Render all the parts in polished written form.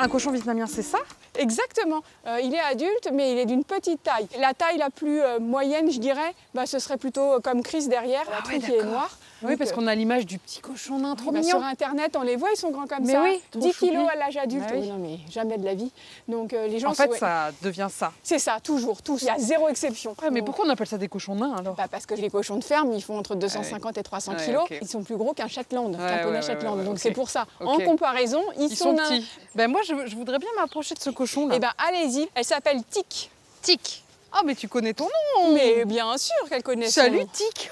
Un cochon vietnamien, c'est ça? Exactement. Il est adulte, mais il est d'une petite taille. La taille la plus moyenne, je dirais, ce serait plutôt comme Chris derrière, la truie qui est noire. Oui, parce qu'on a l'image du petit cochon nain, trop mignon. Sur Internet, on les voit, ils sont grands comme mais ça. Oui, 10 kilos à l'âge adulte. Bah oui. Non, mais jamais de la vie. Donc les gens. En fait, ça devient ça. C'est ça, toujours, tous. Il y a zéro exception. Ouais, mais pourquoi on appelle ça des cochons nains alors? Parce que les cochons de ferme, ils font entre 250 et 300 kilos. Okay. Ils sont plus gros qu'un Shetland, qu'un poney Shetland. Donc c'est pour ça. En comparaison, ils sont nains. Petits. Moi, je voudrais bien m'approcher de ce cochon là. Eh ben, allez-y. Elle s'appelle Tic. Tic. Ah, mais tu connais ton nom. Mais bien sûr qu'elle connaît son nom. Salut Tic.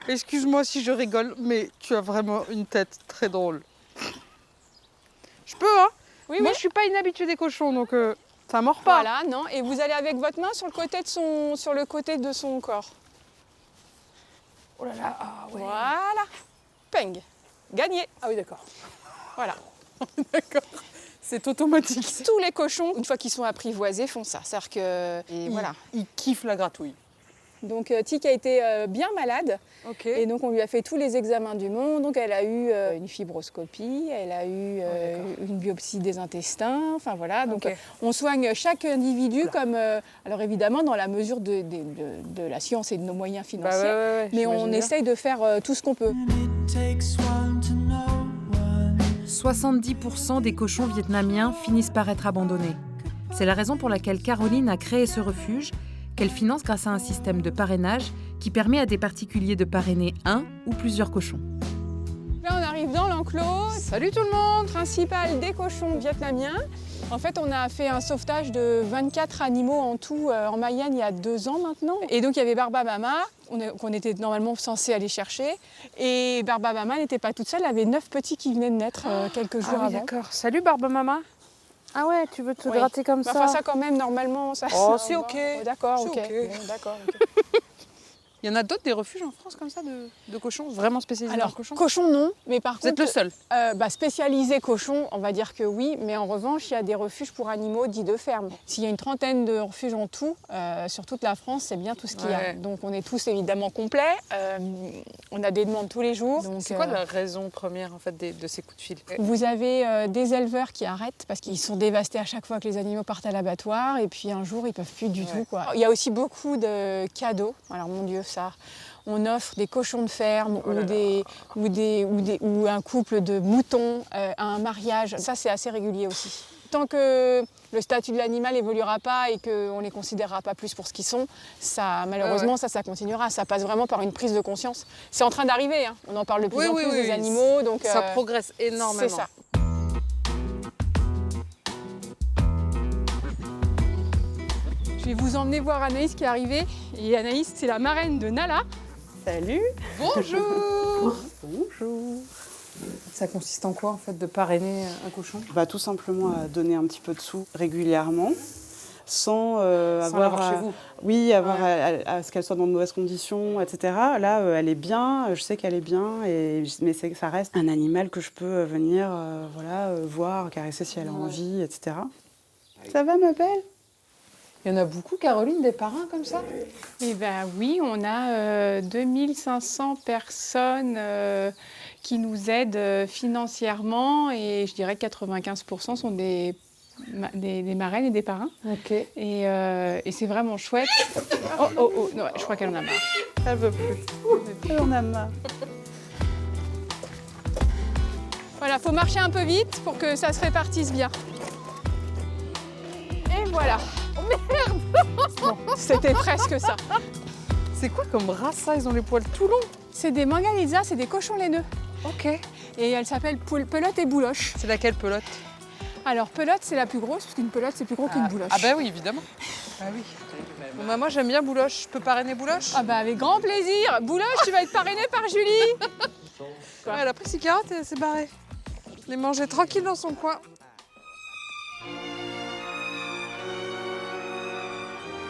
Excuse-moi si je rigole, mais tu as vraiment une tête très drôle. Je peux, hein? Oui, Moi, oui. je suis pas inhabituée des cochons, donc ça mord pas. Voilà, non. Et vous allez avec votre main sur le côté de son corps. Oh là là, ah ouais. Voilà. Peng. Gagné. Ah oui, d'accord. Voilà. D'accord. C'est automatique. Tous les cochons, une fois qu'ils sont apprivoisés, font ça. C'est-à-dire que ils kiffent la gratouille. Donc Tic a été bien malade. Okay. Et donc on lui a fait tous les examens du monde. Donc elle a eu une fibroscopie, elle a eu une biopsie des intestins. Enfin voilà. Donc on soigne chaque individu comme alors évidemment dans la mesure de la science et de nos moyens financiers. Mais on essaye de faire tout ce qu'on peut. 70% des cochons vietnamiens finissent par être abandonnés. C'est la raison pour laquelle Caroline a créé ce refuge, qu'elle finance grâce à un système de parrainage qui permet à des particuliers de parrainer un ou plusieurs cochons. Là, on arrive dans l'enclos. Salut tout le monde! Principal des cochons vietnamiens. En fait, on a fait un sauvetage de 24 animaux en tout en Mayenne il y a 2 ans maintenant. Et donc, il y avait Barba Mama, qu'on était normalement censé aller chercher. Et Barba Mama n'était pas toute seule, elle avait 9 petits qui venaient de naître quelques jours avant. D'accord. Salut Barba Mama! Ah ouais, tu veux te gratter comme ça? Enfin, ça quand même, normalement, ça... Oh, c'est ok. D'accord, ok. Okay. Bon, d'accord. Il y en a d'autres, des refuges en France comme ça, de cochons, vraiment spécialisés dans le cochon? Cochon, non. Mais par contre... Vous êtes le seul? Spécialisé cochon, on va dire que oui. Mais en revanche, il y a des refuges pour animaux dits de ferme. S'il y a une trentaine de refuges en tout, sur toute la France, c'est bien tout ce qu'il y a. Donc on est tous évidemment complets. On a des demandes tous les jours. C'est quoi la raison première en fait, de ces coups de fil? Vous avez des éleveurs qui arrêtent parce qu'ils sont dévastés à chaque fois que les animaux partent à l'abattoir. Et puis un jour, ils ne peuvent plus du tout, quoi. Il y a aussi beaucoup de cadeaux. Alors mon Dieu, ça... On offre des cochons de ferme ou un couple de moutons à un mariage. Ça, c'est assez régulier aussi. Tant que le statut de l'animal n'évoluera pas et qu'on ne les considérera pas plus pour ce qu'ils sont, ça, malheureusement, ça continuera. Ça passe vraiment par une prise de conscience. C'est en train d'arriver, hein. On en parle de plus en plus des animaux. Donc, ça progresse énormément. C'est ça. Je vais vous emmener voir Anaïs qui est arrivée. Et Anaïs, c'est la marraine de Nala. Salut! Bonjour! Bonjour! Ça consiste en quoi en fait de parrainer un cochon? Tout simplement à donner un petit peu de sous régulièrement, sans avoir chez vous. Oui, avoir à ce qu'elle soit dans de mauvaises conditions, etc. Là, elle est bien, je sais qu'elle est bien, mais ça reste un animal que je peux venir voir, caresser si elle a envie, etc. Ça va ma belle? Il y en a beaucoup, Caroline, des parrains comme ça? Eh bien oui, on a 2500 personnes qui nous aident financièrement et je dirais que 95% sont des marraines et des parrains. Ok. Et c'est vraiment chouette. Non, je crois qu'elle en a marre. Elle veut plus. Elle en a marre. Voilà, faut marcher un peu vite pour que ça se répartisse bien. Et voilà. Oh merde! Bon, c'était presque ça. C'est quoi comme race ça? Ils ont les poils tout longs. C'est des Mangalitsa, c'est des cochons laineux. Ok. Et elle s'appelle Pelote et Bouloche. C'est laquelle Pelote? Alors Pelote, c'est la plus grosse, parce qu'une pelote, c'est plus gros qu'une bouloche. Ah bah oui, évidemment. Ah oui. Bon, moi j'aime bien Bouloche. Je peux parrainer Bouloche? Ah bah avec grand plaisir. Bouloche, tu vas être parrainée par Julie. Elle a pris ses carottes et elle s'est barrée. Elle est mangée tranquille dans son coin.